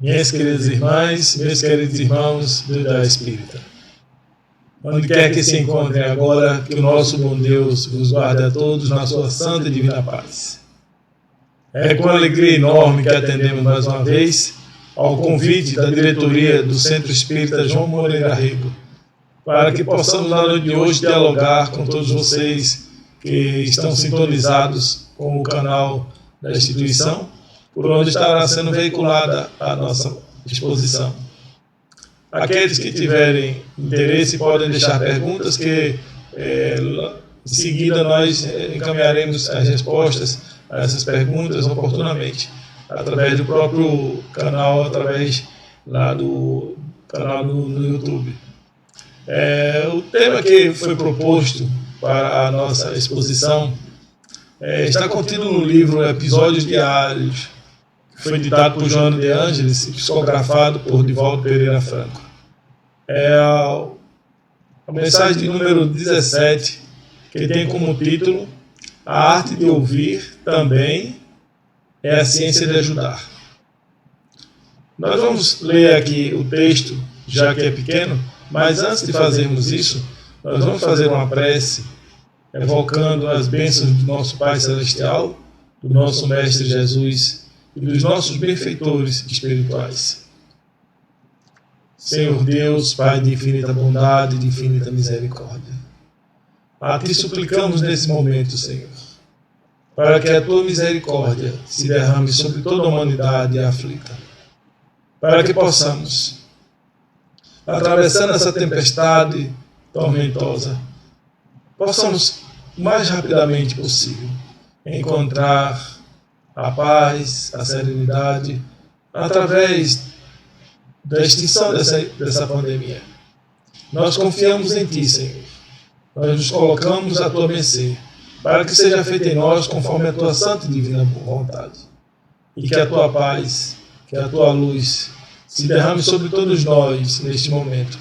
Minhas queridas irmãs, meus queridos irmãos do Ideal Espírita, onde quer que se encontrem agora, que o nosso bom Deus vos guarde a todos na sua santa e divina paz. É com alegria enorme que atendemos mais uma vez ao convite da diretoria do Centro Espírita João Moreira Rego, para que possamos na noite de hoje dialogar com todos vocês que estão sintonizados com o canal da instituição, por onde estará sendo veiculada a nossa exposição. Aqueles que tiverem interesse podem deixar perguntas que em seguida nós encaminharemos as respostas a essas perguntas oportunamente, através do próprio canal, através lá do canal no YouTube. O tema que foi proposto para a nossa exposição está contido no livro Episódios Diários, que foi editado por Joana de Ângeles e psicografado por Divaldo Pereira Franco. A mensagem de número 17, que tem como título A Arte de Ouvir também é a Ciência de Ajudar. Nós vamos ler aqui o texto, já que é pequeno, mas antes de fazermos isso, nós vamos fazer uma prece, evocando as bênçãos do nosso Pai Celestial, do nosso Mestre Jesus e dos nossos benfeitores espirituais. Senhor Deus, Pai de infinita bondade e de infinita misericórdia, a Ti suplicamos nesse momento, Senhor, para que a Tua misericórdia se derrame sobre toda a humanidade aflita, para que possamos, atravessando essa tempestade tormentosa, possamos, o mais rapidamente possível, encontrar a paz, a serenidade, através da extinção dessa pandemia. Nós confiamos em Ti, Senhor. Nós nos colocamos à Tua mercê, para que seja feita em nós conforme a Tua santa e divina vontade. E que a Tua paz, que a Tua luz se derrame sobre todos nós neste momento,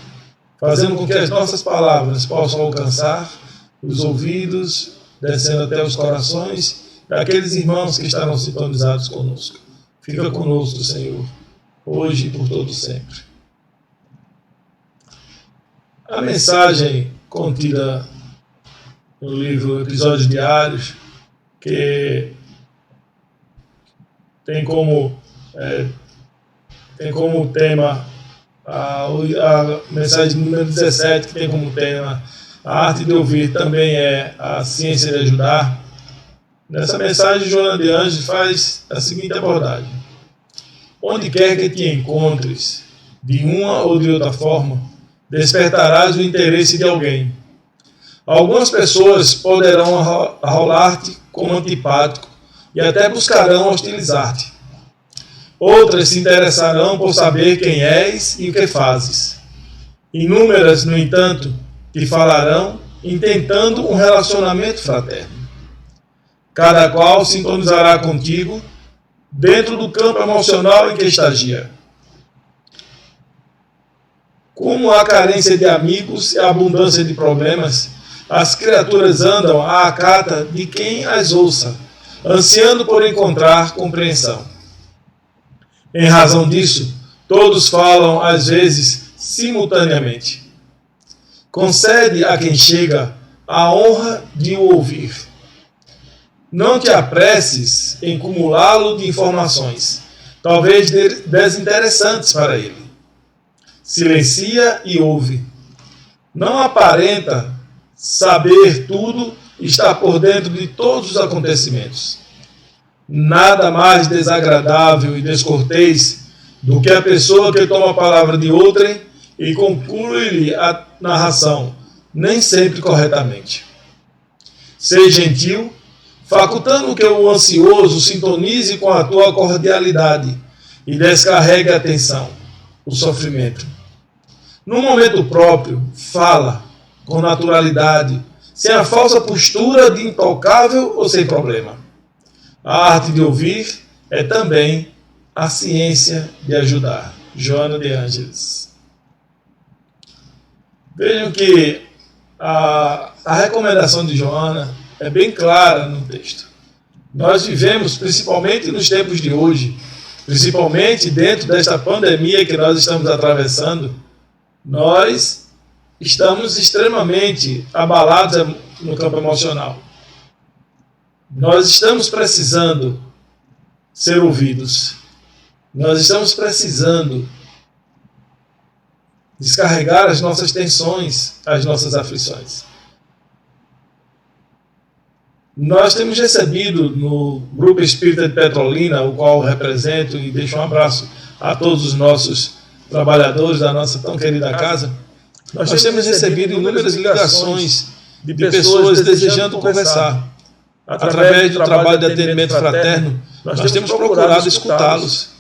fazendo com que as nossas palavras possam alcançar os ouvidos, descendo até os corações daqueles irmãos que estarão sintonizados conosco. Fica conosco, Senhor, hoje e por todo sempre. A mensagem contida no livro Episódios Diários, que tem como tema a mensagem número 17, que tem como tema A Arte de Ouvir também é a Ciência de Ajudar. Nessa mensagem, Joana de Ângeles faz a seguinte abordagem: onde quer que te encontres, de uma ou de outra forma, despertarás o interesse de alguém. Algumas pessoas poderão arrolar-te como antipático e até buscarão hostilizar-te. Outras se interessarão por saber quem és e o que fazes. Inúmeras, no entanto, te falarão intentando um relacionamento fraterno. Cada qual sintonizará contigo dentro do campo emocional em que estagia. Como há carência de amigos e abundância de problemas, as criaturas andam à cata de quem as ouça, ansiando por encontrar compreensão. Em razão disso, todos falam às vezes simultaneamente. Concede a quem chega a honra de o ouvir. Não te apresses em cumulá-lo de informações, talvez desinteressantes para ele. Silencia e ouve. Não aparenta saber tudo e estar por dentro de todos os acontecimentos. Nada mais desagradável e descortês do que a pessoa que toma a palavra de outrem e conclui-lhe a narração, nem sempre corretamente. Seja gentil, facultando que o ansioso sintonize com a tua cordialidade e descarregue a tensão, o sofrimento. No momento próprio, fala com naturalidade, sem a falsa postura de intocável ou sem problema. A arte de ouvir é também a ciência de ajudar. Joana de Ângeles. Vejam que a recomendação de Joana é bem clara no texto. Nós vivemos, principalmente nos tempos de hoje, principalmente dentro desta pandemia que nós estamos atravessando, nós estamos extremamente abalados no campo emocional. Nós estamos precisando ser ouvidos. Nós estamos precisando descarregar as nossas tensões, as nossas aflições. Nós temos recebido no Grupo Espírita de Petrolina, o qual eu represento, e deixo um abraço a todos os nossos trabalhadores da nossa tão querida casa, nós temos recebido inúmeras ligações de pessoas desejando conversar. Através do trabalho de atendimento fraterno, nós temos procurado escutá-los.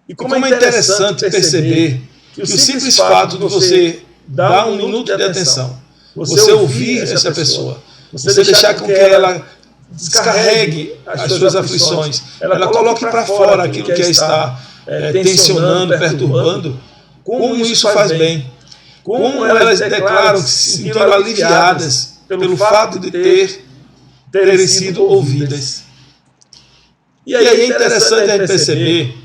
E como é interessante perceber que o simples fato de você dar um minuto de atenção, você ouvir essa pessoa, você deixar com que ela descarregue as suas aflições, ela coloque para fora aquilo que a está tensionando, perturbando, como isso faz bem. Como elas declaram que se sentiram aliviadas pelo fato de terem sido ouvidas. E aí é interessante a gente perceber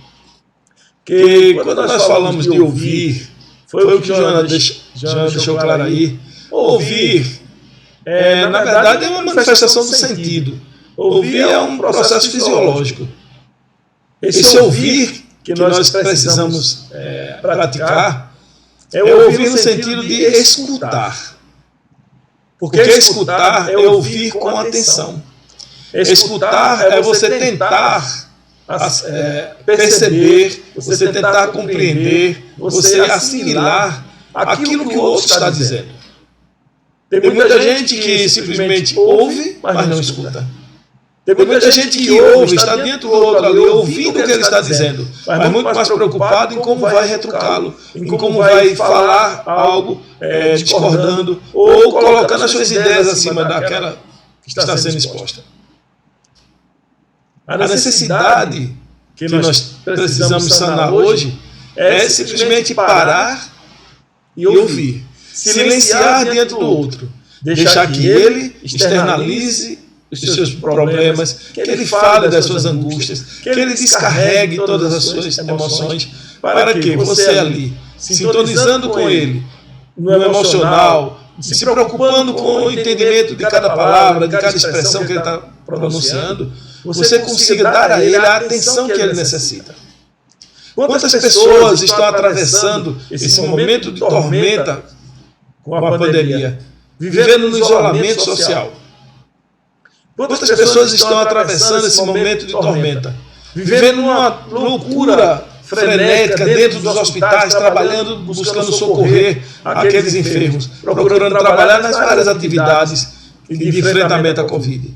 que quando nós falamos de ouvir, foi o que Joana deixou claro aí, ouvir, na verdade, é uma manifestação do sentido. Ouvir é um processo fisiológico. Esse ouvir que nós precisamos praticar é ouvir no sentido de escutar. Porque escutar é ouvir com atenção. Escutar é você tentar perceber, você tentar compreender, você assimilar aquilo que o outro está dizendo. Tem muita gente que simplesmente ouve, mas não escuta. Tem muita gente que ouve, está dentro do outro ali, ouvindo o que ele está dizendo, mas muito mais preocupado em como vai retrucá-lo, em como vai falar algo discordando, ou colocando as suas ideias acima daquela que está sendo exposta. A necessidade que nós precisamos sanar hoje é simplesmente parar e ouvir. Silenciar diante do outro. Deixar que ele externalize os seus problemas, que ele fale das suas angústias, que ele descarregue todas as suas emoções, para que você ali, sintonizando com ele, no emocional, se preocupando com o entendimento de cada palavra, de cada expressão que ele está pronunciando, você consiga dar a ele a atenção que ele necessita. Quantas pessoas estão atravessando esse momento de tormenta com a pandemia, vivendo no isolamento social? Quantas pessoas estão atravessando esse momento de tormenta, vivendo uma loucura frenética dentro dos hospitais, trabalhando, buscando socorrer aqueles enfermos, procurando trabalhar nas várias atividades de enfrentamento à Covid?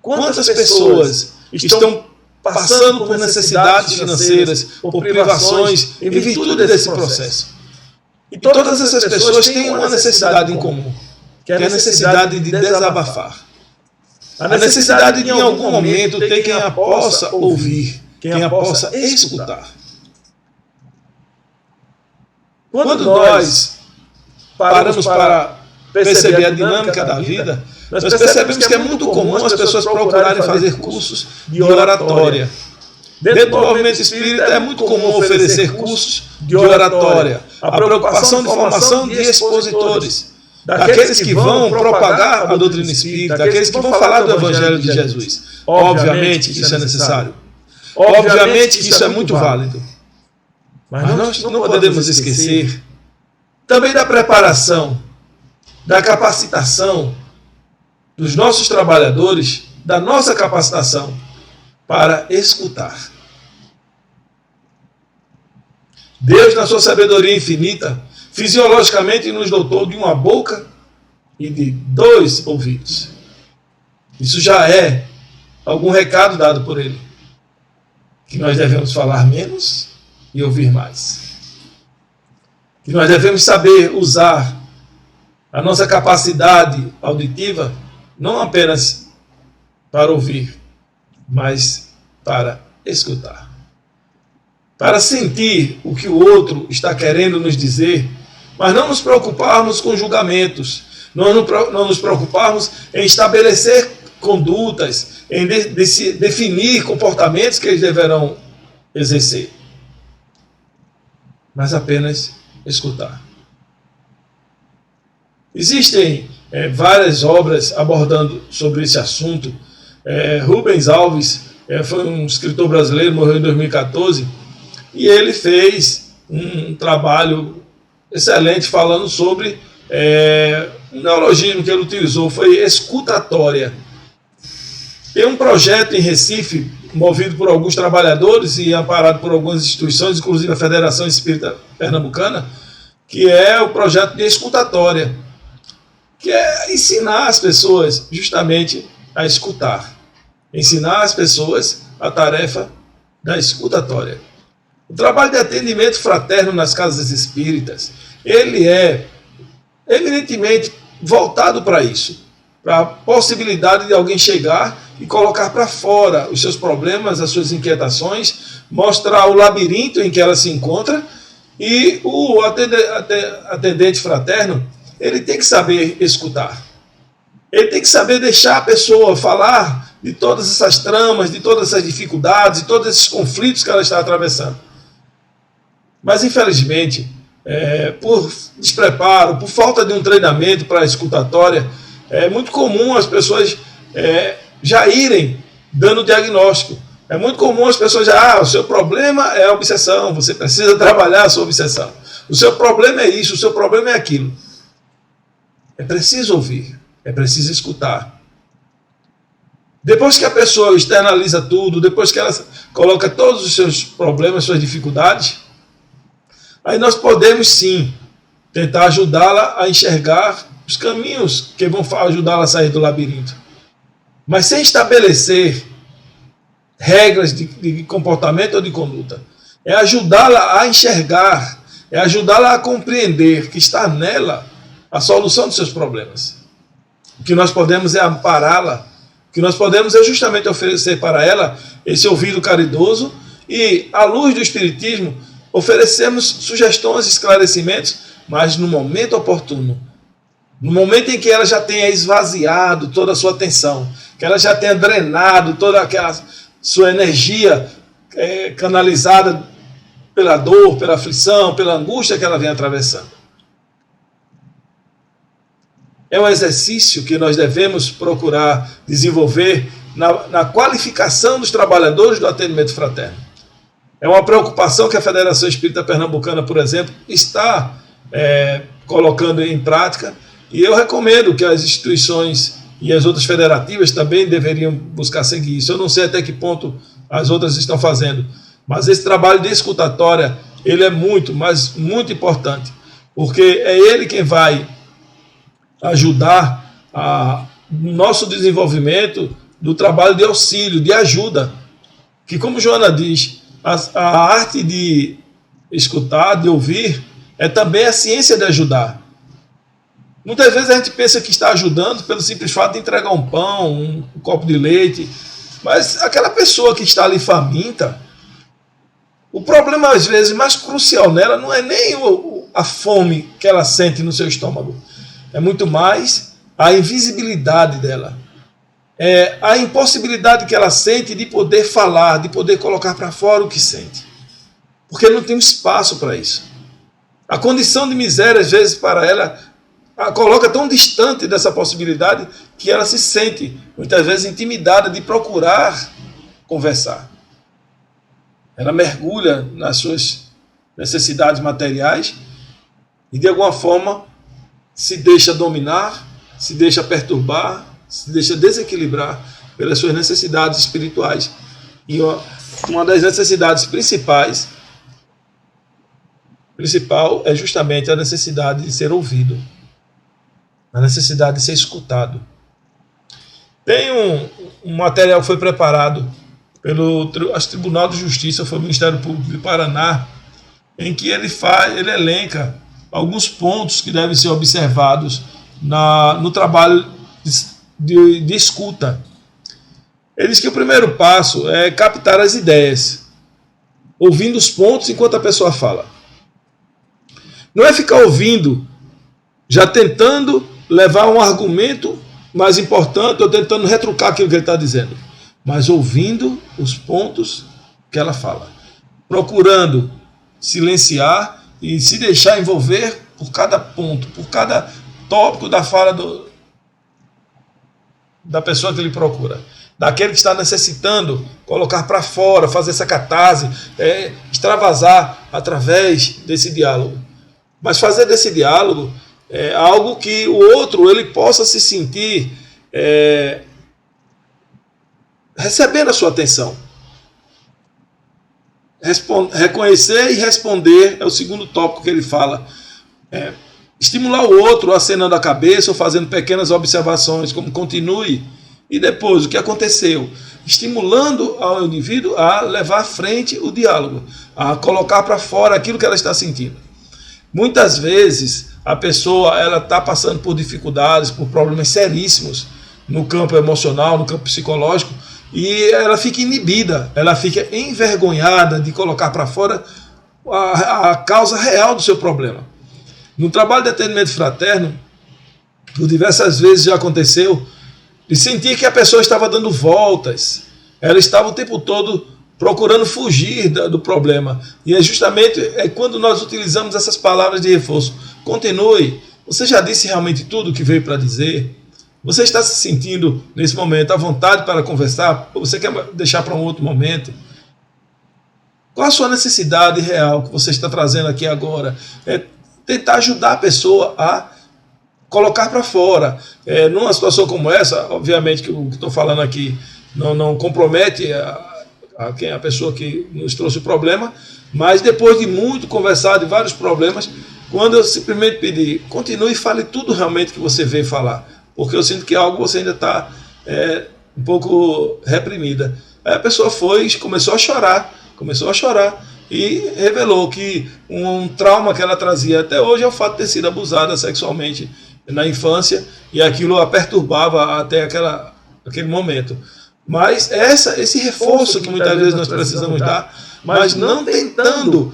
Quantas pessoas estão passando por necessidades financeiras, por privações, em virtude desse processo? E todas essas pessoas têm uma necessidade em comum, que é a necessidade de desabafar. A necessidade de, em algum momento, ter quem a possa ouvir, quem a possa escutar. Quando nós paramos para perceber a dinâmica da vida, nós percebemos que é muito comum as pessoas procurarem fazer cursos de oratória. Dentro do movimento espírita é muito comum oferecer cursos de oratória. A preocupação de formação de expositores. Daqueles que vão propagar a doutrina espírita, daqueles que vão falar do Evangelho de Jesus. Obviamente que isso é necessário. Obviamente que isso é muito válido. Mas nós não podemos esquecer também da preparação, da capacitação dos nossos trabalhadores, da nossa capacitação para escutar. Deus, na sua sabedoria infinita, fisiologicamente nos dotou de uma boca e de 2 ouvidos. Isso já é algum recado dado por ele. Que nós devemos falar menos e ouvir mais. Que nós devemos saber usar a nossa capacidade auditiva não apenas para ouvir, mas para escutar. Para sentir o que o outro está querendo nos dizer, mas não nos preocuparmos com julgamentos, não nos preocuparmos em estabelecer condutas, em definir comportamentos que eles deverão exercer, mas apenas escutar. Existem várias obras abordando sobre esse assunto. Rubens Alves foi um escritor brasileiro, morreu em 2014, e ele fez um trabalho excelente falando sobre um neologismo que ele utilizou, foi escutatória. Tem um projeto em Recife, movido por alguns trabalhadores e amparado por algumas instituições, inclusive a Federação Espírita Pernambucana, que é o projeto de escutatória, que é ensinar as pessoas justamente a escutar. Ensinar as pessoas a tarefa da escutatória. O trabalho de atendimento fraterno nas casas espíritas, ele é eminentemente voltado para isso, para a possibilidade de alguém chegar e colocar para fora os seus problemas, as suas inquietações, mostrar o labirinto em que ela se encontra, e o atendente fraterno, ele tem que saber escutar. Ele tem que saber deixar a pessoa falar de todas essas tramas, de todas essas dificuldades, de todos esses conflitos que ela está atravessando. Mas, infelizmente, por despreparo, por falta de um treinamento para a escutatória, é muito comum as pessoas já irem dando diagnóstico. É muito comum as pessoas já, o seu problema é a obsessão, você precisa trabalhar a sua obsessão. O seu problema é isso, o seu problema é aquilo. É preciso ouvir, é preciso escutar. Depois que a pessoa externaliza tudo, depois que ela coloca todos os seus problemas, suas dificuldades, aí nós podemos sim tentar ajudá-la a enxergar os caminhos que vão ajudá-la a sair do labirinto. Mas sem estabelecer regras de comportamento ou de conduta. É ajudá-la a enxergar, é ajudá-la a compreender que está nela a solução dos seus problemas. O que nós podemos é ampará-la, o que nós podemos é justamente oferecer para ela esse ouvido caridoso e, à luz do Espiritismo, oferecemos sugestões, esclarecimentos, mas no momento oportuno. No momento em que ela já tenha esvaziado toda a sua atenção, que ela já tenha drenado toda aquela sua energia canalizada pela dor, pela aflição, pela angústia que ela vem atravessando. É um exercício que nós devemos procurar desenvolver na qualificação dos trabalhadores do atendimento fraterno. É uma preocupação que a Federação Espírita Pernambucana, por exemplo, está colocando em prática, e eu recomendo que as instituições e as outras federativas também deveriam buscar seguir isso. Eu não sei até que ponto as outras estão fazendo, mas esse trabalho de escutatória, ele é muito, mas muito importante, porque é ele quem vai ajudar no nosso desenvolvimento do trabalho de auxílio, de ajuda, que, como Joana diz, a arte de escutar, de ouvir, é também a ciência de ajudar. Muitas vezes a gente pensa que está ajudando pelo simples fato de entregar um pão, um copo de leite, mas aquela pessoa que está ali faminta, o problema às vezes mais crucial nela não é nem a fome que ela sente no seu estômago, é muito mais a invisibilidade dela, é a impossibilidade que ela sente de poder falar, de poder colocar para fora o que sente, porque não tem espaço para isso. A condição de miséria, às vezes, para ela, a coloca tão distante dessa possibilidade que ela se sente, muitas vezes, intimidada de procurar conversar. Ela mergulha nas suas necessidades materiais e, de alguma forma, se deixa dominar, se deixa perturbar, se deixa desequilibrar pelas suas necessidades espirituais. E uma das necessidades principal é justamente a necessidade de ser ouvido, a necessidade de ser escutado. Tem um material que foi preparado pelo Tribunal de Justiça, foi o Ministério Público de Paraná, em que ele elenca alguns pontos que devem ser observados no trabalho de escuta. Ele diz que o primeiro passo é captar as ideias, ouvindo os pontos enquanto a pessoa fala. Não é ficar ouvindo, já tentando levar um argumento mais importante ou tentando retrucar aquilo que ele está dizendo, mas ouvindo os pontos que ela fala. procurando silenciar e se deixar envolver por cada ponto, por cada tópico da fala da pessoa que ele procura, daquele que está necessitando colocar para fora, fazer essa catarse, extravasar através desse diálogo. Mas fazer desse diálogo algo que o outro ele possa se sentir recebendo a sua atenção. Reconhecer e responder é o segundo tópico que ele fala. Estimular o outro acenando a cabeça ou fazendo pequenas observações, como continue, e depois o que aconteceu, estimulando ao indivíduo a levar à frente o diálogo, a colocar para fora aquilo que ela está sentindo. Muitas vezes a pessoa está passando por dificuldades, por problemas seríssimos no campo emocional, no campo psicológico, e ela fica inibida, ela fica envergonhada de colocar para fora a causa real do seu problema. No trabalho de atendimento fraterno, por diversas vezes já aconteceu, de sentir que a pessoa estava dando voltas, ela estava o tempo todo procurando fugir do problema. E é justamente quando nós utilizamos essas palavras de reforço. Continue, você já disse realmente tudo o que veio para dizer? Você está se sentindo nesse momento à vontade para conversar? Ou você quer deixar para um outro momento? Qual a sua necessidade real que você está trazendo aqui agora? Tentar ajudar a pessoa a colocar para fora. Numa situação como essa, obviamente que o que estou falando aqui não compromete a pessoa que nos trouxe o problema, mas depois de muito conversar de vários problemas, quando eu simplesmente pedir, continue e fale tudo realmente que você veio falar, porque eu sinto que algo você ainda está um pouco reprimida. Aí a pessoa começou a chorar, e revelou que um trauma que ela trazia até hoje é o fato de ter sido abusada sexualmente na infância, e aquilo a perturbava até aquele momento. Mas esse reforço que muitas vezes nós precisamos dar, mas não tentando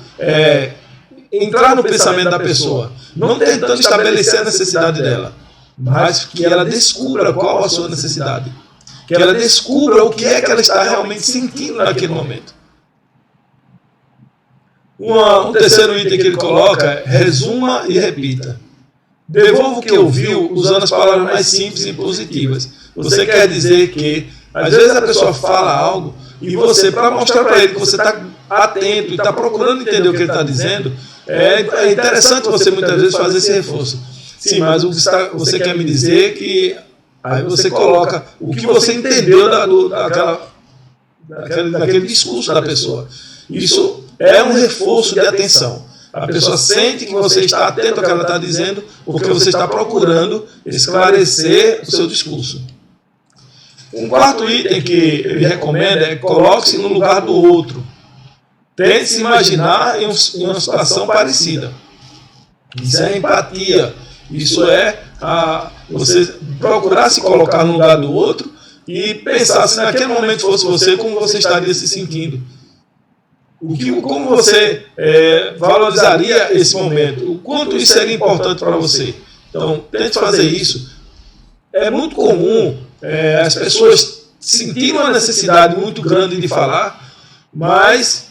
entrar no pensamento da pessoa, não tentando estabelecer a necessidade dela, mas que ela descubra qual a sua necessidade, que ela descubra o que é que ela está realmente sentindo naquele momento. Um terceiro item que ele coloca é: resuma e repita. Devolva o que ouviu usando as palavras mais simples e positivas. Você quer dizer que, às vezes a pessoa fala algo e você, para mostrar para ele que você está atento e está procurando entender o que ele está dizendo, é interessante você muitas vezes fazer esse reforço. Sim, mas você quer me dizer que... Aí você coloca o que você entendeu daquele discurso da pessoa. Isso é um reforço de atenção. A pessoa sente que você está atento ao que ela está dizendo, porque você está procurando esclarecer o seu discurso. Um quarto item que ele recomenda é: coloque-se no lugar do outro. Tente se imaginar em uma situação parecida. Isso é empatia. Isso é você procurar se colocar no lugar do outro e pensar se naquele momento fosse você, como você estaria se sentindo. Como você valorizaria esse momento? O quanto isso seria importante para você? Então, tente fazer isso. É muito comum as pessoas sentirem uma necessidade muito grande de falar, mas,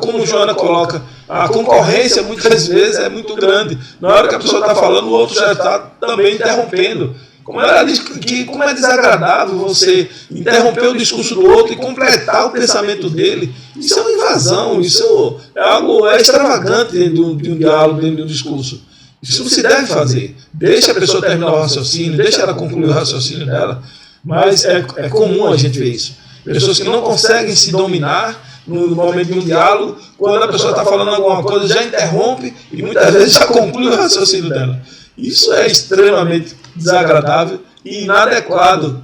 como Joana coloca, a concorrência muitas vezes é muito grande. Na hora que a pessoa está falando, o outro já está também interrompendo. Como ela diz que como é desagradável você interromper o discurso do outro e completar o pensamento dele. Isso é uma invasão, isso é algo extravagante dentro de um diálogo, dentro de um discurso. Isso não se deve fazer. Deixa a pessoa terminar o raciocínio, deixa ela concluir o raciocínio dela. Mas é comum a gente ver isso. Pessoas que não conseguem se dominar no momento de um diálogo, quando a pessoa está falando alguma coisa, já interrompe e muitas vezes já conclui o raciocínio dela. Isso é extremamente desagradável e inadequado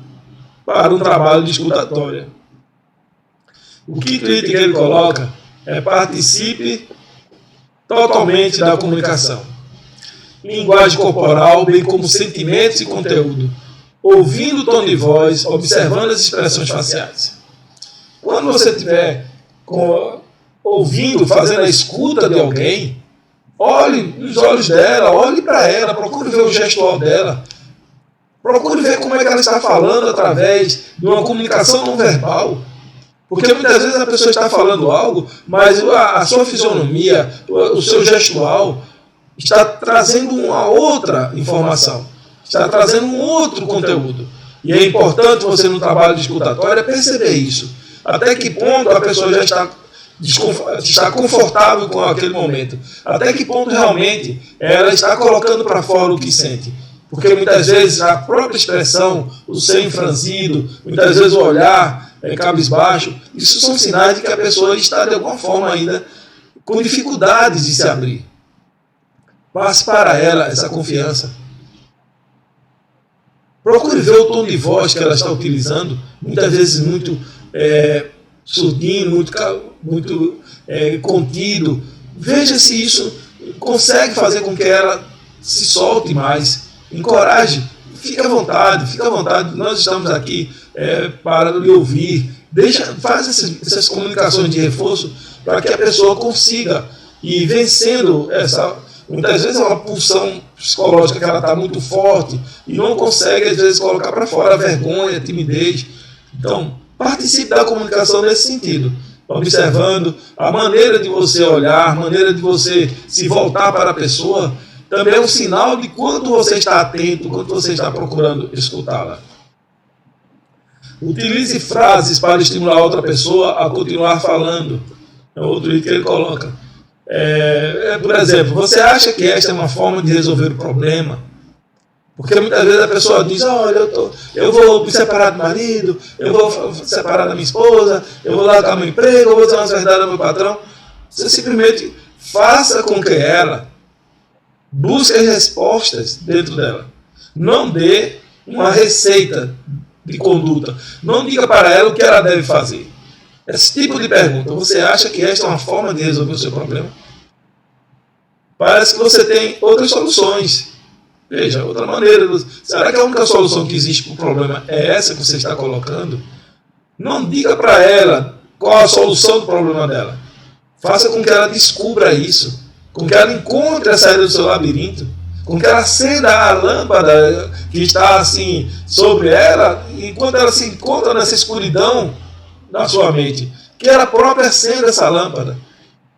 para um trabalho de escutatória. O quinto item que ele coloca é: participe totalmente da comunicação. Linguagem corporal, bem como sentimentos e conteúdo. Ouvindo o tom de voz, observando as expressões faciais. Quando você estiver ouvindo, fazendo a escuta de alguém, olhe nos olhos dela, olhe para ela, procure ver o gestual dela, procure ver como é que ela está falando através de uma comunicação não verbal. Porque muitas vezes a pessoa está falando algo, mas a sua fisionomia, o seu gestual, está trazendo uma outra informação, está trazendo um outro conteúdo. E é importante você, no trabalho de escutatória, perceber isso. Até que ponto a pessoa já está confortável com aquele momento. Até que ponto realmente ela está colocando para fora o que sente. Porque muitas vezes a própria expressão, o seio franzido, muitas vezes o olhar cabisbaixo, isso são sinais de que a pessoa está de alguma forma ainda com dificuldades de se abrir. Passe para ela essa confiança. Procure ver o tom de voz que ela está utilizando, muitas vezes muito surdino, muito contido. Veja se isso consegue fazer com que ela se solte mais. Encoraje, fique à vontade, nós estamos aqui para lhe ouvir. Faz essas comunicações de reforço para que a pessoa consiga ir vencendo muitas vezes é uma pulsão psicológica que ela está muito forte e não consegue, às vezes, colocar para fora a vergonha, a timidez. Então, participe da comunicação nesse sentido, observando a maneira de você olhar, a maneira de você se voltar para a pessoa, também é um sinal de quanto você está atento, quanto você está procurando escutá-la. Utilize frases para estimular a outra pessoa a continuar falando. É outro item que ele coloca. Por exemplo, você acha que esta é uma forma de resolver o problema? Porque muitas vezes a pessoa diz, olha, eu vou me separar do marido, eu vou separar da minha esposa, eu vou largar meu emprego, eu vou dizer umas verdades ao meu patrão. Você simplesmente faça com que ela busque as respostas dentro dela. Não dê uma receita de conduta. Não diga para ela o que ela deve fazer. Esse tipo de pergunta, você acha que esta é uma forma de resolver o seu problema? Parece que você tem outras soluções. Veja, outra maneira. Será que a única solução que existe para o problema é essa que você está colocando? Não diga para ela qual a solução do problema dela. Faça com que ela descubra isso, com que ela encontre a saída do seu labirinto, com que ela acenda a lâmpada que está assim sobre ela, enquanto ela se encontra nessa escuridão na sua mente, que ela própria acenda essa lâmpada.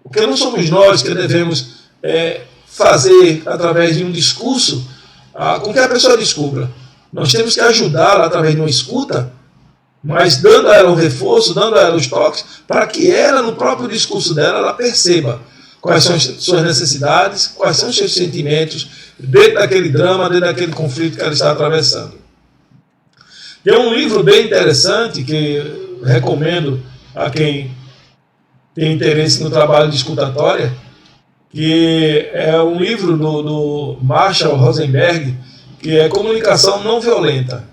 Porque não somos nós que devemos fazer através de um discurso com que a pessoa descubra. Nós temos que ajudá-la através de uma escuta, mas dando a ela um reforço, dando a ela os toques, para que ela, no próprio discurso dela, ela perceba quais são as suas necessidades, quais são os seus sentimentos, dentro daquele drama, dentro daquele conflito que ela está atravessando. Tem um livro bem interessante que recomendo a quem tem interesse no trabalho de escutatória, que é um livro do Marshall Rosenberg, que é Comunicação Não Violenta.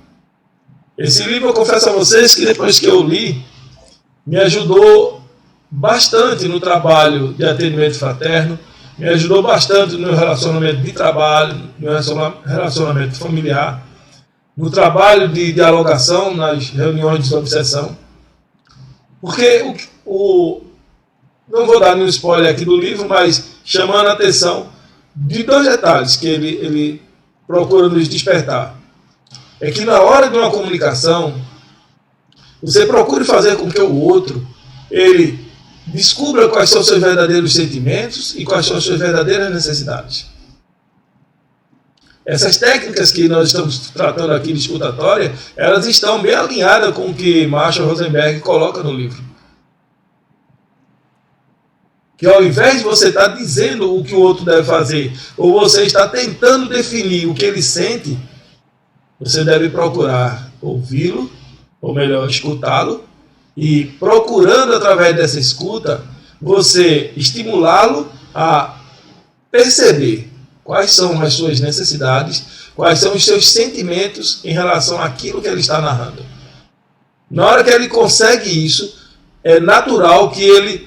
Esse livro, eu confesso a vocês que depois que eu li, me ajudou bastante no trabalho de atendimento fraterno, me ajudou bastante no relacionamento de trabalho, no relacionamento familiar, no trabalho de dialogação nas reuniões de obsessão. Porque não vou dar nenhum spoiler aqui do livro, mas chamando a atenção de dois detalhes que ele procura nos despertar. É que na hora de uma comunicação, você procure fazer com que o outro ele descubra quais são os seus verdadeiros sentimentos e quais são as suas verdadeiras necessidades. Essas técnicas que nós estamos tratando aqui de escutatória, elas estão bem alinhadas com o que Marshall Rosenberg coloca no livro. Que ao invés de você estar dizendo o que o outro deve fazer, ou você está tentando definir o que ele sente, você deve procurar ouvi-lo, ou melhor, escutá-lo, e procurando através dessa escuta, você estimulá-lo a perceber quais são as suas necessidades, quais são os seus sentimentos em relação àquilo que ele está narrando. Na hora que ele consegue isso, é natural que ele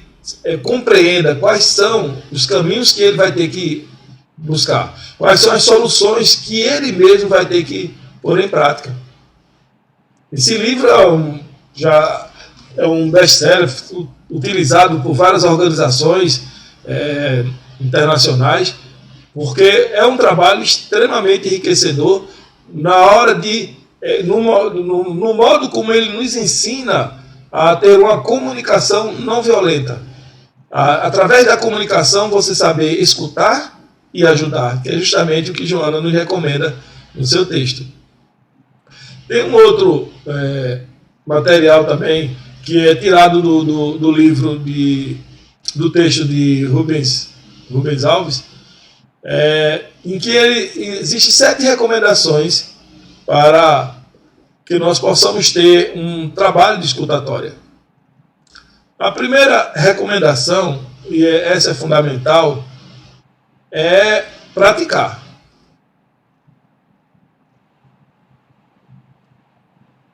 compreenda quais são os caminhos que ele vai ter que buscar, quais são as soluções que ele mesmo vai ter que pôr em prática. Esse livro já é um best-seller utilizado por várias organizações internacionais, porque é um trabalho extremamente enriquecedor na hora de, no modo como ele nos ensina a ter uma comunicação não violenta. Através da comunicação, você saber escutar e ajudar, que é justamente o que Joana nos recomenda no seu texto. Tem um outro material também, que é tirado do livro do texto de Rubens Alves, em que existem 7 recomendações para que nós possamos ter um trabalho de escutatória. A primeira recomendação, e essa é fundamental, é praticar.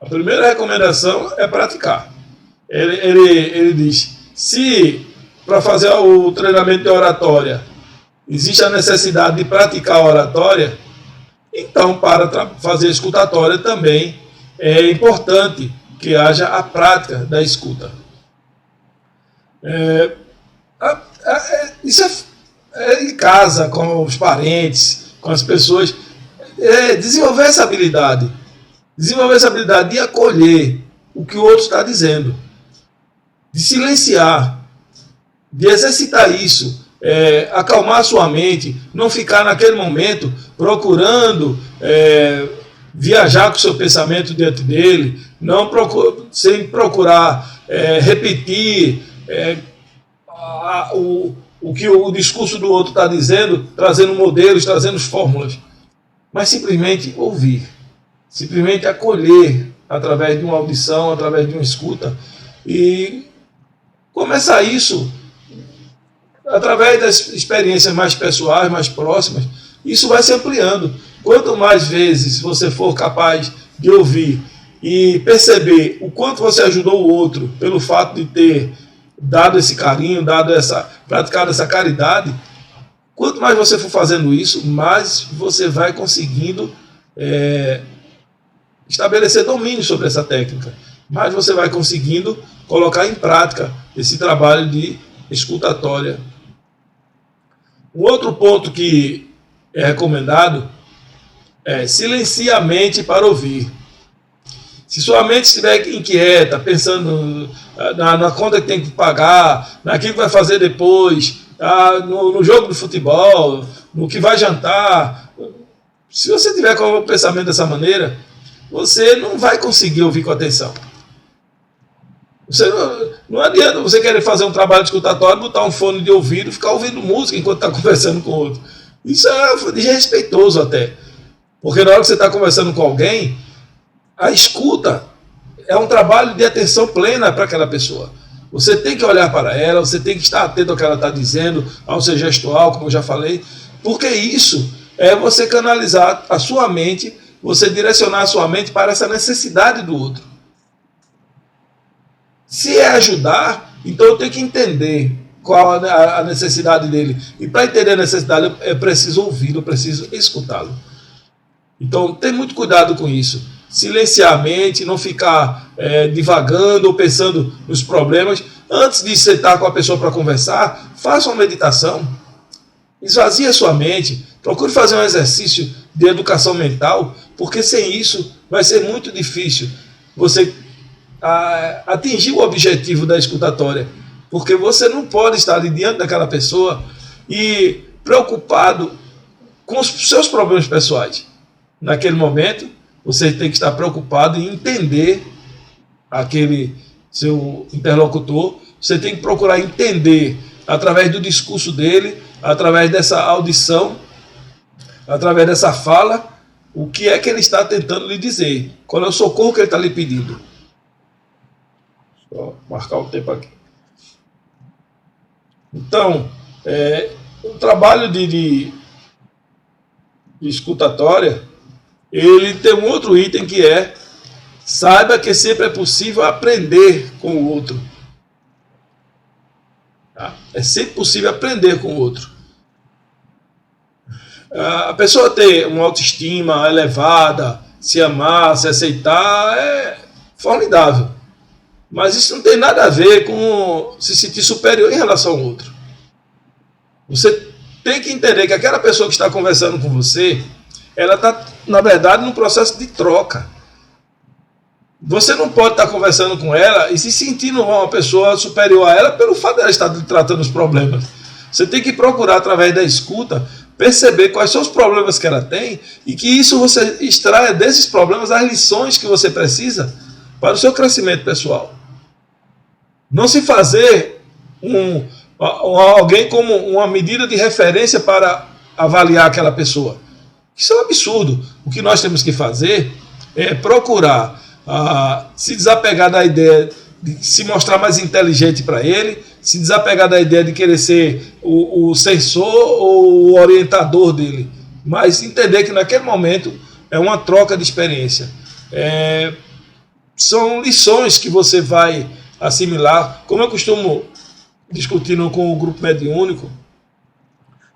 A primeira recomendação é praticar. Ele diz, se para fazer o treinamento de oratória existe a necessidade de praticar a oratória, então para fazer a escutatória também é importante que haja a prática da escuta. Isso é em casa, com os parentes, com as pessoas, desenvolver essa habilidade de acolher o que o outro está dizendo, de silenciar, de exercitar isso, acalmar sua mente, não ficar naquele momento procurando viajar com o seu pensamento diante dele, sem procurar repetir o que o discurso do outro está dizendo, trazendo modelos, trazendo fórmulas, mas simplesmente ouvir, simplesmente acolher através de uma audição, através de uma escuta, e começar isso através das experiências mais pessoais, mais próximas. Isso vai se ampliando. Quanto mais vezes você for capaz de ouvir e perceber o quanto você ajudou o outro pelo fato de ter dado esse carinho, praticado essa caridade, quanto mais você for fazendo isso, mais você vai conseguindo estabelecer domínio sobre essa técnica, mais você vai conseguindo colocar em prática esse trabalho de escutatória. Um outro ponto que é recomendado é silencie a mente para ouvir. Se sua mente estiver inquieta, pensando na conta que tem que pagar, naquilo que vai fazer depois, no jogo de futebol, no que vai jantar, se você tiver com o pensamento dessa maneira, você não vai conseguir ouvir com atenção. Não adianta você querer fazer um trabalho de escutatório, botar um fone de ouvido e ficar ouvindo música enquanto está conversando com o outro. Isso é desrespeitoso até. Porque na hora que você está conversando com alguém, a escuta é um trabalho de atenção plena para aquela pessoa. Você tem que olhar para ela, você tem que estar atento ao que ela está dizendo, ao seu gestual, como eu já falei, porque isso é você canalizar a sua mente, você direcionar a sua mente para essa necessidade do outro. Se é ajudar, então eu tenho que entender qual a necessidade dele. E para entender a necessidade, eu preciso ouvir, eu preciso escutá-lo. Então, tem muito cuidado com isso. Silenciar a mente, não ficar divagando ou pensando nos problemas. Antes de sentar com a pessoa para conversar, faça uma meditação. Esvazie a sua mente. Procure fazer um exercício de educação mental, porque sem isso vai ser muito difícil você atingir o objetivo da escutatória. Porque você não pode estar ali diante daquela pessoa e preocupado com os seus problemas pessoais. Naquele momento, você tem que estar preocupado em entender aquele seu interlocutor. Você tem que procurar entender, através do discurso dele, através dessa audição, através dessa fala, o que é que ele está tentando lhe dizer. Qual é o socorro que ele está lhe pedindo. Só marcar o tempo aqui. Então, o trabalho de escutatória, ele tem um outro item que é: saiba que sempre é possível aprender com o outro. Tá? É sempre possível aprender com o outro. A pessoa ter uma autoestima elevada, se amar, se aceitar, é formidável. Mas isso não tem nada a ver com se sentir superior em relação ao outro. Você tem que entender que aquela pessoa que está conversando com você, ela está, na verdade, num processo de troca. Você não pode estar conversando com ela e se sentindo uma pessoa superior a ela pelo fato de ela estar tratando os problemas. Você tem que procurar, através da escuta, perceber quais são os problemas que ela tem e que isso você extraia desses problemas as lições que você precisa para o seu crescimento pessoal. Não se fazer alguém como uma medida de referência para avaliar aquela pessoa. Isso é um absurdo. O que nós temos que fazer é procurar se desapegar da ideia de se mostrar mais inteligente para ele, se desapegar da ideia de querer ser o censor ou o orientador dele, mas entender que naquele momento é uma troca de experiência. São lições que você vai assimilar. Como eu costumo discutindo com o grupo mediúnico,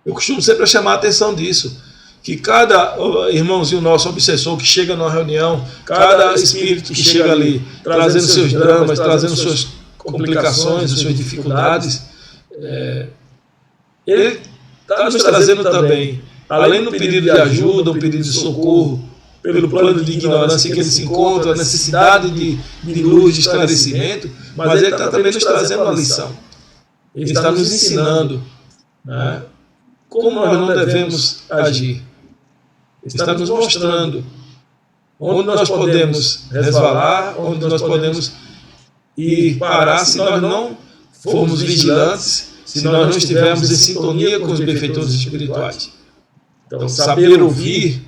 eu costumo sempre chamar a atenção disso, que cada irmãozinho nosso, obsessor, que chega numa reunião, cada espírito que chega ali, trazendo seus dramas, trazendo suas complicações, suas dificuldades, ele está nos trazendo também, além do pedido de ajuda, um pedido de socorro, pelo plano de ignorância que ele se encontra, a necessidade de luz, de esclarecimento, mas ele está também nos trazendo uma lição. Ele está nos ensinando, né, como nós não devemos agir. Está nos mostrando onde nós podemos resvalar, onde nós podemos ir parar se nós não formos vigilantes, se nós não estivermos em sintonia com os benfeitores espirituais. Então, saber ouvir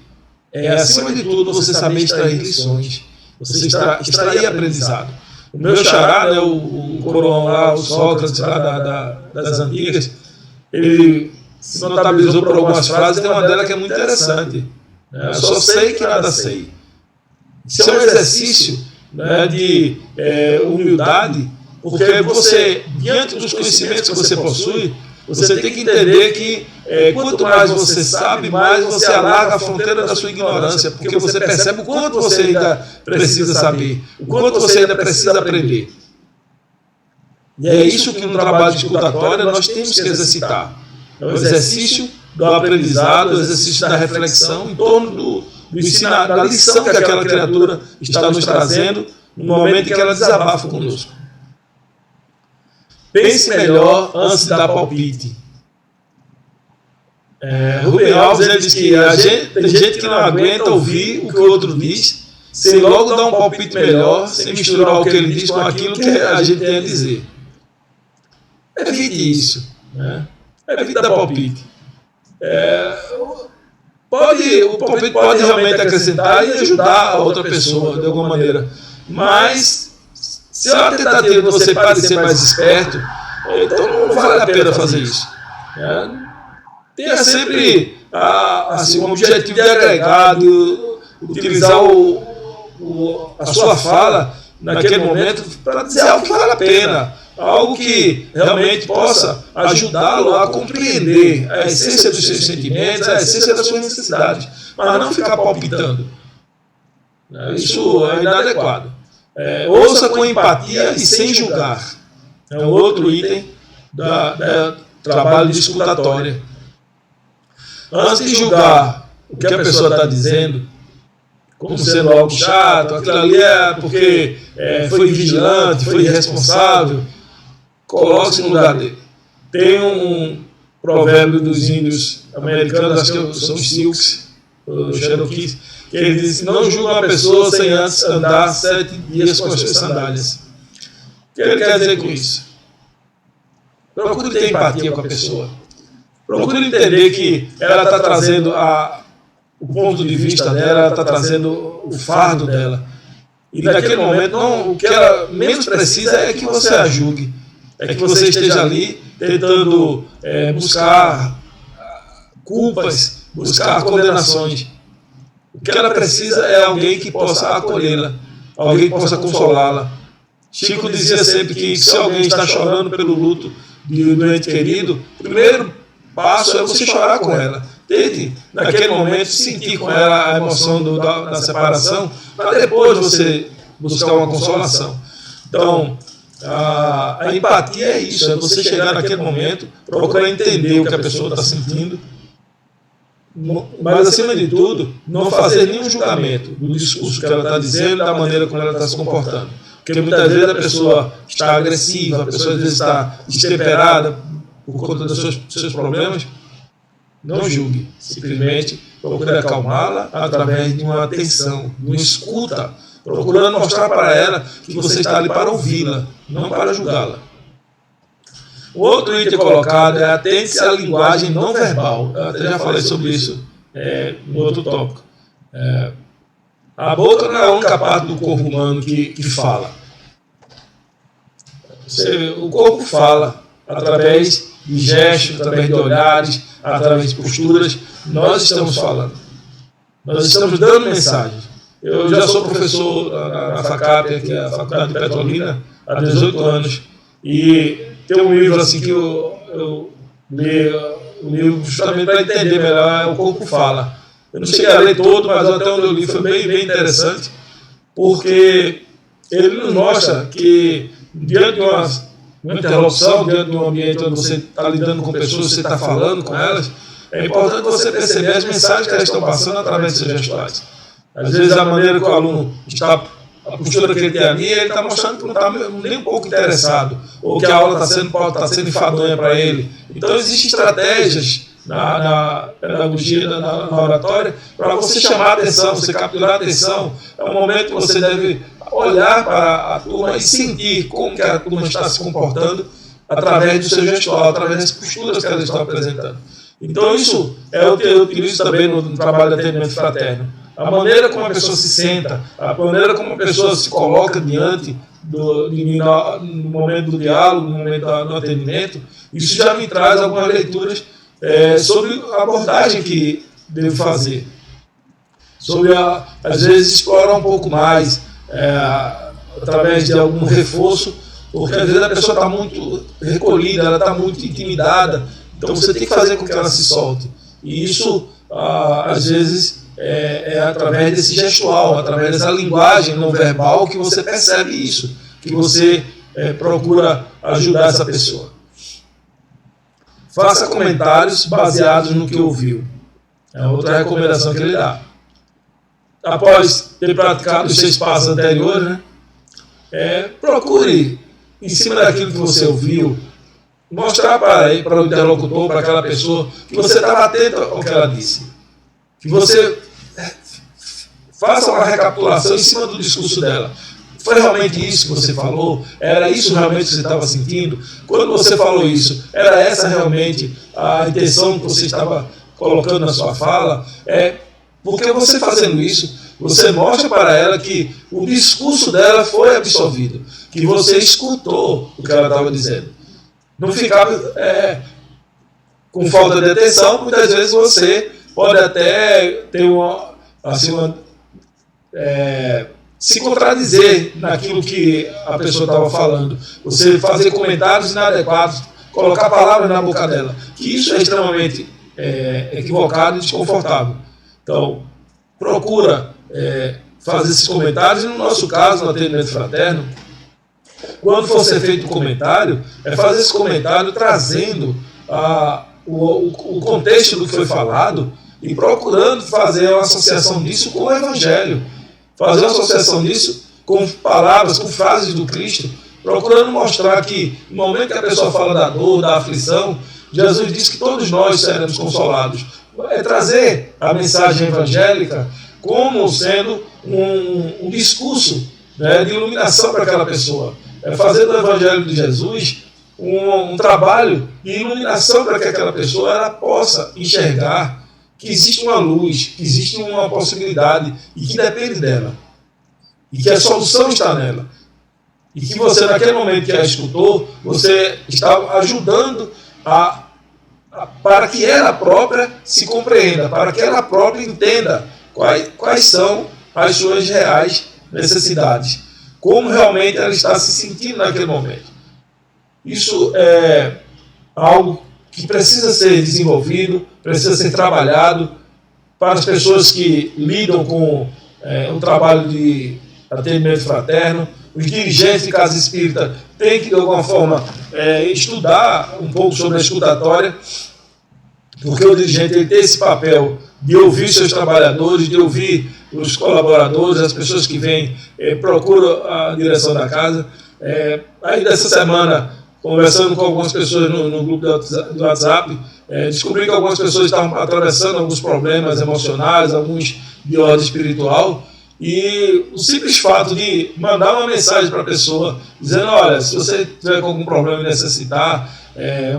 é, acima de tudo, você saber extrair lições, você extrair aprendizado. O meu xará, né, o coroão lá, o Sócrates lá das antigas, ele se notabilizou por algumas frases, tem uma delas que é muito interessante. Eu só sei que nada sei. Isso é um exercício, né, de humildade, porque você, diante dos conhecimentos que você possui, você tem que entender que quanto mais você sabe, mais você alarga a fronteira da sua ignorância, porque você percebe o quanto você ainda precisa saber, o quanto você ainda precisa aprender. E é isso que no trabalho de escutatória nós temos que exercitar. É o exercício do aprendizado, o exercício da reflexão em torno do ensinar, da lição que aquela criatura está nos trazendo no momento em que ela desabafa conosco. Pense melhor antes de dar palpite. Rubem Alves ele diz que tem gente que não aguenta ouvir o que o outro diz, sem logo dar um palpite melhor, sem misturar o que ele diz com aquilo que a gente tem a dizer. Evite isso. Né? Evite dar palpite. O palpite pode realmente acrescentar e ajudar a outra pessoa de alguma maneira, mas se é uma tentativa de você parecer mais esperto, então não vale a pena fazer isso. Tenha sempre um objetivo de agregar, de utilizar a sua fala naquele momento para dizer algo que vale a pena, algo que realmente possa ajudá-lo a compreender a essência dos seus sentimentos, a essência das suas necessidades, mas não ficar palpitando. Isso é inadequado. Ouça com empatia e sem julgar. É um outro item do trabalho de escutatória. Antes de julgar o que a pessoa está dizendo, como sendo algo chato, aquilo ali é porque foi vigilante, foi irresponsável, coloque-se no lugar dele. Tem um provérbio dos índios americanos, acho que são os Sioux, os Cherokees, que ele diz: não julga uma pessoa sem antes andar 7 dias com as suas sandálias. O que ele quer dizer com isso? Procure ter empatia com a pessoa. Procure entender que ela está trazendo o ponto de vista dela, ela está trazendo o fardo dela. E naquele momento, o que ela menos precisa é que você a julgue. É que você esteja ali tentando buscar culpas, buscar condenações. O que ela precisa é alguém que possa acolhê-la, alguém que possa consolá-la. Chico dizia sempre que se alguém está chorando pelo luto de um ente querido, o primeiro passo é você chorar com ela. Tente, naquele momento, sentir com ela a emoção da separação, para depois você buscar uma consolação. Então, a empatia é isso, é você chegar naquele momento, procurar entender o que a pessoa está sentindo mas acima de tudo, não fazer nenhum julgamento do discurso que ela está dizendo, da maneira como ela está se comportando. Porque muitas vezes a pessoa está agressiva, a pessoa às vezes está destemperada por conta dos seus problemas. Não julgue, simplesmente procure acalmá-la através de uma atenção, de uma escuta, procurando mostrar para ela que você está ali para ouvi-la, não para julgá-la. O outro item colocado é atente-se à linguagem não verbal. Eu até já falei sobre isso no outro tópico. A boca não é a única parte do corpo humano que fala. O corpo fala através de gestos, através de olhares, através de posturas. Nós estamos falando. Nós estamos dando mensagens. Eu já sou professor na FACAP, que é a Faculdade de Petrolina, há 18 anos. E tem um livro assim que eu li, um livro justamente para entender melhor, O Corpo Fala. Eu não cheguei a ler todo, mas até onde eu li foi bem interessante, porque ele nos mostra que diante de uma interlocução, diante de um ambiente onde você está lidando com pessoas, você está falando com elas, é importante você perceber as mensagens que elas estão passando através de seus gestuais. Às vezes a maneira que o aluno está, a postura que ele tem ali, ele está mostrando que não está nem um pouco interessado, ou que a aula pode estar sendo enfadonha para ele. Então existem estratégias na pedagogia, na oratória, para você chamar a atenção, você capturar a atenção. É um momento que você deve olhar para a turma e sentir como que a turma está se comportando através do seu gestual, através das posturas que ela está apresentando. Então isso é o que eu utilizo também no trabalho de atendimento fraterno. A maneira como a pessoa se senta, a maneira como a pessoa se coloca diante no momento do diálogo, no momento do atendimento, isso já me traz algumas leituras sobre a abordagem que devo fazer. Sobre, às vezes, explorar um pouco mais, através de algum reforço, porque às vezes a pessoa está muito recolhida, ela está muito intimidada, então você tem que fazer com que ela se solte. E isso, às vezes, é através desse gestual, através dessa linguagem não verbal que você percebe isso, que você procura ajudar essa pessoa. Faça comentários baseados no que ouviu. É outra recomendação que ele dá. Após ter praticado os 6 passos anteriores, procure, em cima daquilo que você ouviu, mostrar para o interlocutor, para aquela pessoa, que você estava atento ao que ela disse. Que você faça uma recapitulação em cima do discurso dela. Foi realmente isso que você falou? Era isso realmente que você estava sentindo? Quando você falou isso, era essa realmente a intenção que você estava colocando na sua fala? Porque você fazendo isso, você mostra para ela que o discurso dela foi absorvido, que você escutou o que ela estava dizendo. Não ficar com falta de atenção, muitas vezes você pode até ter se contradizer naquilo que a pessoa estava falando. Você fazer comentários inadequados, colocar palavras na boca dela, que isso é extremamente equivocado e desconfortável. Então, procura fazer esses comentários, e no nosso caso, no atendimento fraterno, quando for ser feito um comentário, fazer esse comentário trazendo o contexto do que foi falado e procurando fazer uma associação disso com o Evangelho, fazer uma associação disso com palavras, com frases do Cristo, procurando mostrar que no momento que a pessoa fala da dor, da aflição, Jesus disse que todos nós seremos consolados. Trazer a mensagem evangélica como sendo um discurso de iluminação para aquela pessoa. Fazer do Evangelho de Jesus um trabalho de iluminação para que aquela pessoa ela possa enxergar que existe uma luz, que existe uma possibilidade e que depende dela. E que a solução está nela. E que você, naquele momento que a escutou, você está ajudando para que ela própria se compreenda, para que ela própria entenda quais são as suas reais necessidades, como realmente ela está se sentindo naquele momento. Isso é algo que precisa ser desenvolvido, precisa ser trabalhado para as pessoas que lidam com o trabalho de atendimento fraterno. Os dirigentes de casa espírita têm que, de alguma forma, estudar um pouco sobre a escutatória, porque o dirigente ele tem esse papel de ouvir seus trabalhadores, de ouvir os colaboradores, as pessoas que vêm, procuram a direção da casa. Aí dessa semana, conversando com algumas pessoas no grupo do WhatsApp, descobri que algumas pessoas estavam atravessando alguns problemas emocionais, alguns de ordem espiritual, e o simples fato de mandar uma mensagem para a pessoa, dizendo, olha, se você tiver com algum problema e necessitar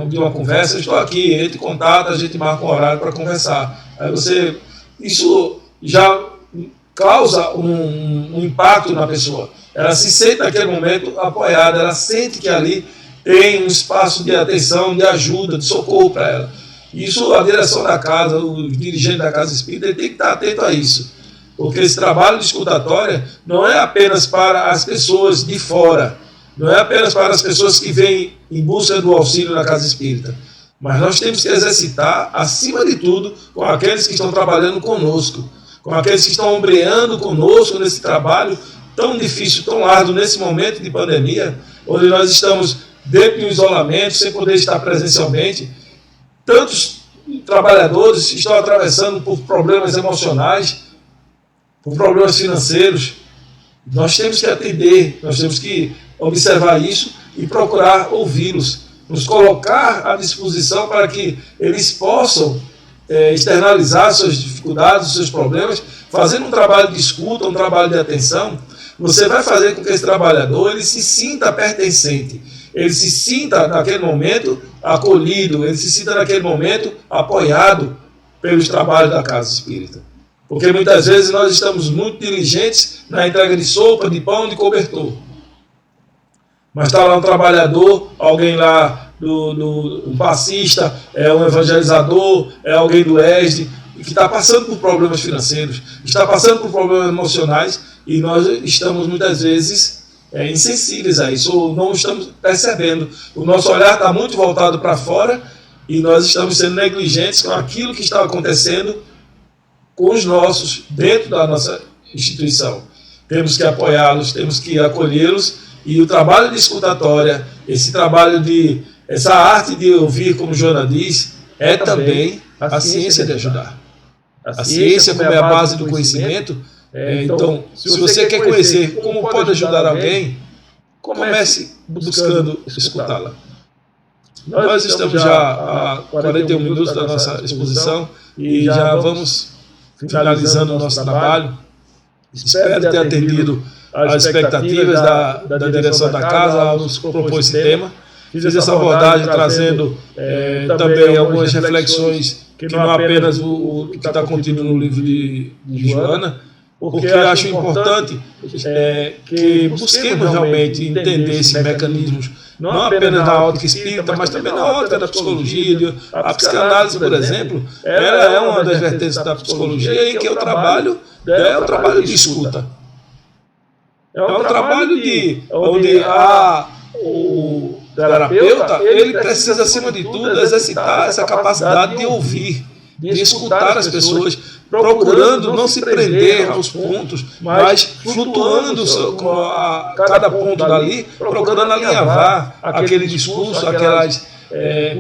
de uma conversa, eu estou aqui, entre em contato, a gente marca um horário para conversar. Aí isso já causa um impacto na pessoa. Ela se sente naquele momento apoiada, ela sente que ali tem um espaço de atenção, de ajuda, de socorro para ela. Isso, a direção da casa, o dirigente da casa espírita, ele tem que estar atento a isso. Porque esse trabalho de escutatória não é apenas para as pessoas de fora, não é apenas para as pessoas que vêm em busca do auxílio na casa espírita, mas nós temos que exercitar, acima de tudo, com aqueles que estão trabalhando conosco, com aqueles que estão ombreando conosco nesse trabalho tão difícil, tão árduo, nesse momento de pandemia, onde nós estamos dentro de um isolamento, sem poder estar presencialmente. Tantos trabalhadores estão atravessando por problemas emocionais, por problemas financeiros. Nós temos que atender, nós temos que observar isso e procurar ouvi-los, nos colocar à disposição para que eles possam externalizar suas dificuldades, seus problemas, fazendo um trabalho de escuta, um trabalho de atenção. Você vai fazer com que esse trabalhador ele se sinta pertencente, ele se sinta naquele momento acolhido, ele se sinta naquele momento apoiado pelos trabalhos da casa espírita. Porque muitas vezes nós estamos muito diligentes na entrega de sopa, de pão, de cobertor. Mas está lá um trabalhador, alguém lá, um passista, um evangelizador, alguém do ESD, que está passando por problemas financeiros, está passando por problemas emocionais, e nós estamos muitas vezes insensíveis a isso, ou não estamos percebendo. O nosso olhar está muito voltado para fora, e nós estamos sendo negligentes com aquilo que está acontecendo com os nossos, dentro da nossa instituição. Temos que apoiá-los, temos que acolhê-los, e o trabalho de escutatória, essa arte de ouvir, como Joana diz, é também a ciência de ajudar. A ciência, como é a base do conhecimento, então, se você quer conhecer como pode ajudar alguém, comece buscando escutá-la. Nós estamos já a 41 minutos da nossa exposição e já vamos finalizando o nosso trabalho. Espero ter atendido as expectativas da direção da casa ao nos propor esse tema. Fiz essa abordagem trazendo também algumas reflexões que não apenas o que está contido no livro de Joana, porque eu acho importante que busquemos realmente entender esses mecanismos, não apenas na ótica espírita, mas também na ótica da psicologia. A psicanálise, por exemplo, ela é uma das vertentes da psicologia em que o trabalho é um trabalho de escuta. É um trabalho onde o terapeuta ele precisa, acima de tudo, exercitar essa capacidade de ouvir, de escutar as pessoas, procurando não se prender aos pontos, mas flutuando cada ponto dali, procurando alinhavar aquele discurso, aquelas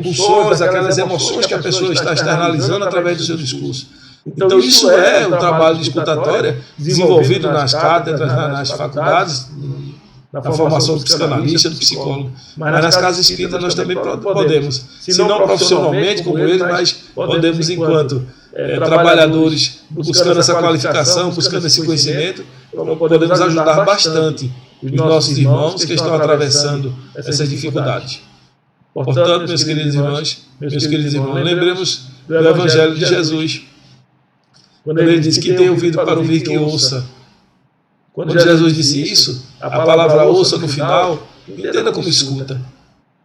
pulsões, aquelas emoções que a pessoa está externalizando através do seu discurso. Então isso é um trabalho de escutatória desenvolvido nas cátedras, nas faculdades, na formação do psicanalista, do psicólogo. Mas nas casas espíritas nós também podemos, se não profissionalmente como eles, mas podemos, enquanto trabalhadores, buscando essa qualificação, buscando esse conhecimento, podemos ajudar bastante os nossos irmãos que estão atravessando essas dificuldades. Portanto, meus queridos irmãos, lembremos do Evangelho de Jesus, quando ele disse que tem ouvido para ouvir, que ouça. Quando Jesus disse isso, a palavra ouça no final, entenda como escuta.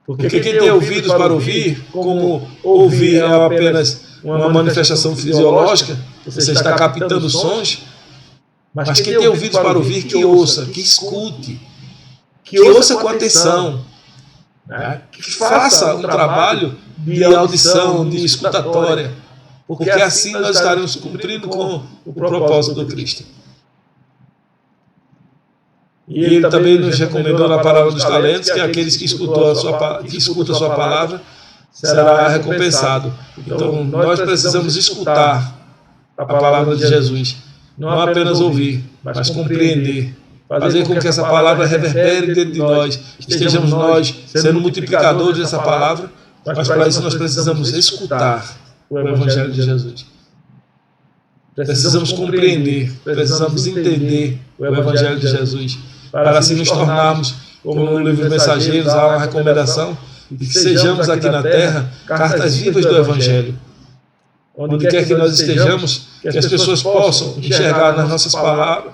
Porque quem tem ouvidos para ouvir, como ouvir é apenas uma manifestação fisiológica, você está captando sons, mas quem tem ouvidos para ouvir, que ouça, que escute, que ouça com atenção, né? Que faça um trabalho de audição, de escutatória, porque assim nós estaremos cumprindo com o propósito do Cristo. E ele também nos recomendou na parábola dos talentos que aqueles que escutam a sua palavra será recompensado. Então, nós precisamos escutar a palavra de Jesus, não apenas ouvir, mas compreender, fazer com que essa palavra reverbere dentro de nós, estejamos nós sendo multiplicadores dessa palavra, mas para isso nós precisamos escutar o Evangelho de Jesus. Precisamos compreender, precisamos entender o Evangelho de Jesus, para assim nos tornarmos, como no livro Mensageiros, há uma recomendação, de que sejamos aqui na terra cartas vivas do Evangelho. Onde quer que nós estejamos, que as pessoas possam enxergar nas nossas palavras,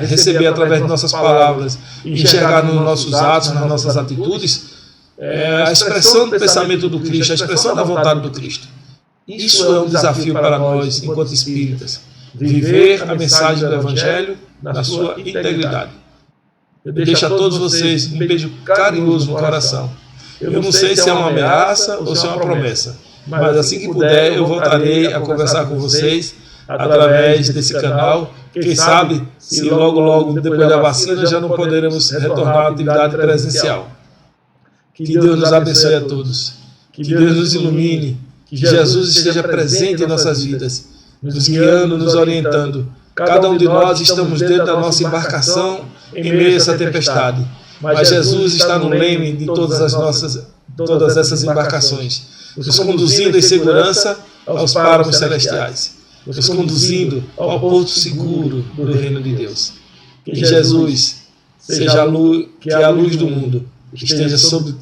receber através de nossas palavras, enxergar nos nossos atos, nas nossas atitudes, a expressão do pensamento do Cristo, a expressão da vontade do Cristo. Isso é um desafio para nós, enquanto espíritas, viver a mensagem do Evangelho na sua integridade. Eu deixo a todos vocês um beijo carinhoso no coração. Eu não sei se é uma ameaça ou se é uma promessa, mas assim que puder eu voltarei a conversar com vocês através desse canal. Quem sabe, se logo, logo depois da vacina já não poderemos retornar à atividade presencial. Que Deus nos abençoe a todos. Que Deus nos ilumine. Que Jesus esteja presente em nossas vidas, nos guiando, nos orientando. Cada um de nós estamos dentro da nossa embarcação em meio a essa tempestade. Mas Jesus está no leme de todas essas embarcações, nos conduzindo em segurança aos páramos celestiais, nos conduzindo ao porto seguro do reino de Deus. Que Jesus seja a luz, que a luz do mundo esteja sobre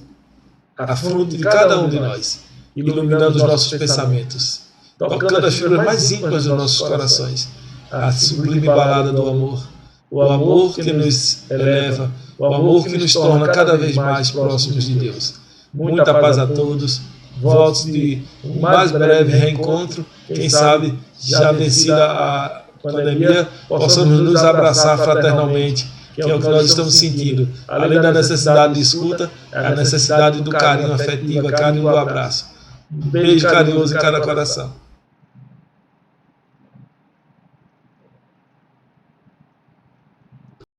a fronte de cada um de nós, iluminando os nossos pensamentos, tocando as fibras mais íntimas dos nossos corações, a sublime balada do amor, o amor que nos eleva, o amor que nos torna cada vez mais próximos de Deus. Muita paz a todos, votos de um mais breve reencontro, quem sabe, já vencida a pandemia, possamos nos abraçar fraternalmente, que é o que nós estamos sentindo. Além da necessidade de escuta, a necessidade do carinho afetivo, carinho do abraço. Um beijo carinhoso em cada coração.